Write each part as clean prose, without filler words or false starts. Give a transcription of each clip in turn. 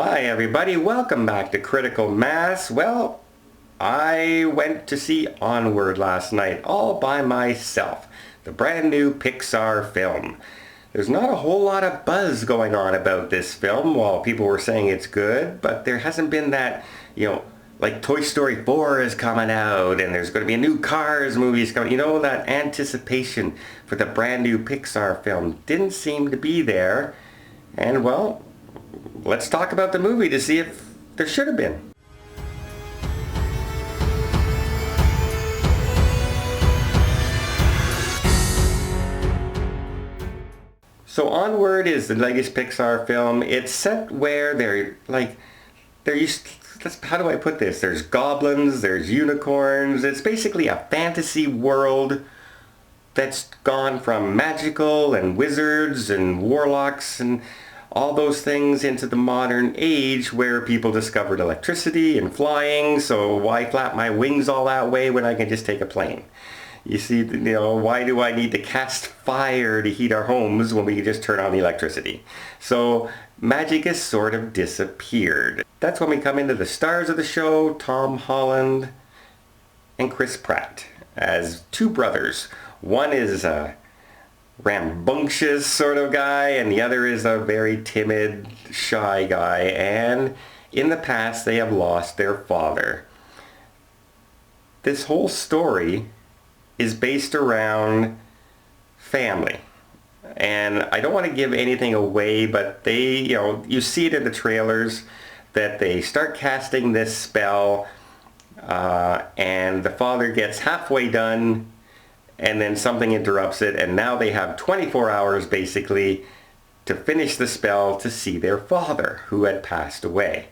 Hi everybody, welcome back to Critical Mass. Well, I went to see Onward last night all by myself. The brand new Pixar film. There's not a whole lot of buzz going on about this film while people were saying it's good, but there hasn't been that, like Toy Story 4 is coming out and there's going to be a new Cars movie coming. That anticipation for the brand new Pixar film didn't seem to be there. And well, let's talk about the movie to see if there should have been. So Onward is the latest Pixar film. It's set where how do I put this? There's goblins, there's unicorns. It's basically a fantasy world that's gone from magical and wizards and warlocks and all those things into the modern age where people discovered electricity and flying, so why flap my wings all that way when I can just take a plane? You see, why do I need to cast fire to heat our homes when we can just turn on the electricity? So magic has sort of disappeared. That's when we come into the stars of the show, Tom Holland and Chris Pratt, as two brothers. One is a rambunctious sort of guy and the other is a very timid, shy guy, and in the past they have lost their father. This whole story is based around family, and I don't want to give anything away, but you see it in the trailers that they start casting this spell and the father gets halfway done and then something interrupts it, and now they have 24 hours basically to finish the spell to see their father who had passed away.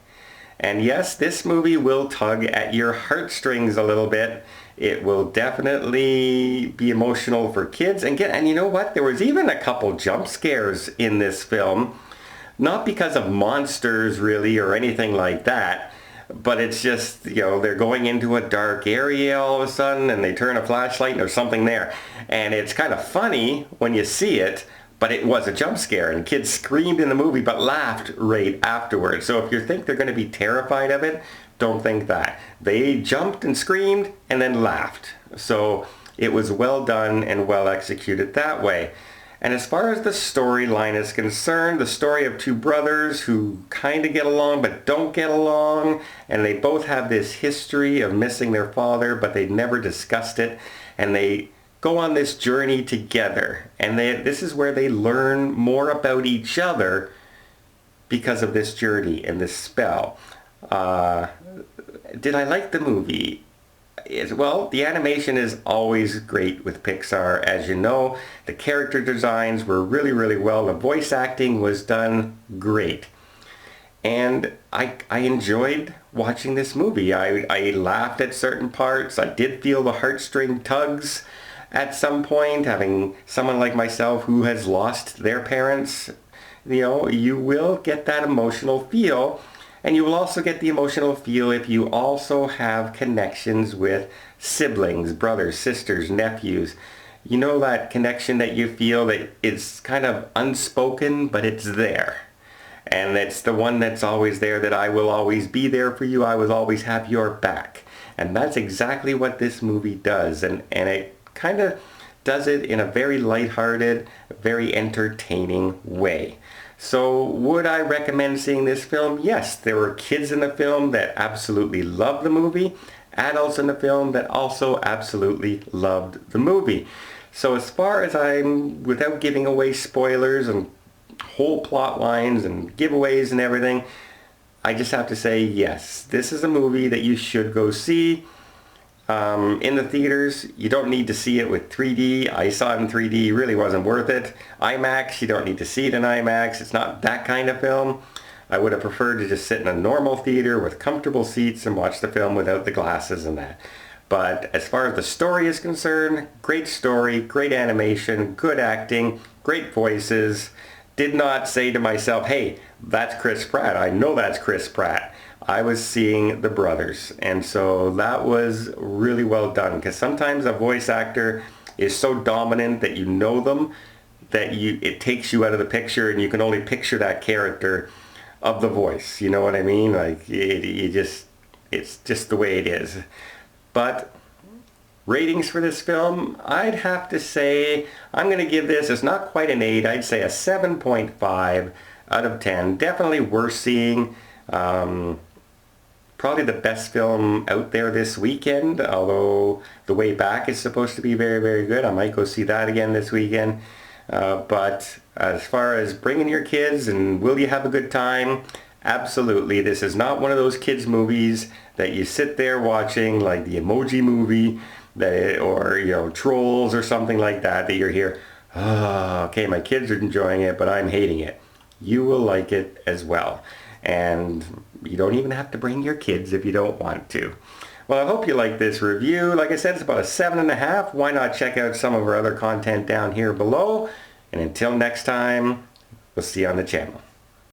And yes, this movie will tug at your heartstrings a little bit. It will definitely be emotional for kids. And you know what? There was even a couple jump scares in this film. Not because of monsters really or anything like that, but it's just, they're going into a dark area all of a sudden and they turn a flashlight and there's something there. And it's kind of funny when you see it, but it was a jump scare and kids screamed in the movie but laughed right afterwards. So if you think they're going to be terrified of it, don't think that. They jumped and screamed and then laughed. So it was well done and well executed that way. And as far as the storyline is concerned, the story of two brothers who kind of get along but don't get along, and they both have this history of missing their father, but they never discussed it, and they go on this journey together. And this is where they learn more about each other because of this journey and this spell. Did I like the movie? Well, the animation is always great with Pixar, as you know. The character designs were really, really well. The voice acting was done great. And I enjoyed watching this movie. I laughed at certain parts. I did feel the heartstring tugs at some point, having someone like myself who has lost their parents. You will get that emotional feel. And you will also get the emotional feel if you also have connections with siblings, brothers, sisters, nephews. That connection that you feel that it's kind of unspoken, but it's there. And it's the one that's always there, that I will always be there for you. I will always have your back. And that's exactly what this movie does. And it kind of does it in a very lighthearted, very entertaining way. So would I recommend seeing this film? Yes, there were kids in the film that absolutely loved the movie, adults in the film that also absolutely loved the movie. So as far as without giving away spoilers and whole plot lines and giveaways and everything, I just have to say yes, this is a movie that you should go see. In the theaters, you don't need to see it with 3D. I saw it in 3D, really wasn't worth it. IMAX, you don't need to see it in IMAX. It's not that kind of film. I would have preferred to just sit in a normal theater with comfortable seats and watch the film without the glasses and that. But as far as the story is concerned, great story, great animation, good acting, great voices. Did not say to myself, hey, that's Chris Pratt. I know that's Chris Pratt. I was seeing the brothers, and so that was really well done, because sometimes a voice actor is so dominant that you know them that it takes you out of the picture and you can only picture that character of the voice. You know what I mean? Like it's just the way it is. But ratings for this film, I'd have to say I'm going to give this, it's not quite an 8, I'd say a 7.5 out of 10. Definitely worth seeing. Probably the best film out there this weekend, although The Way Back is supposed to be very, very good. I might go see that again this weekend. But as far as bringing your kids and will you have a good time, absolutely. This is not one of those kids movies that you sit there watching like the Emoji Movie or Trolls or something like that you're here, oh, okay, my kids are enjoying it, but I'm hating it. You will like it as well. And you don't even have to bring your kids if you don't want to. Well, I hope you like this review. Like I said, it's about a 7.5. Why not check out some of our other content down here below? And until next time, we'll see you on the channel.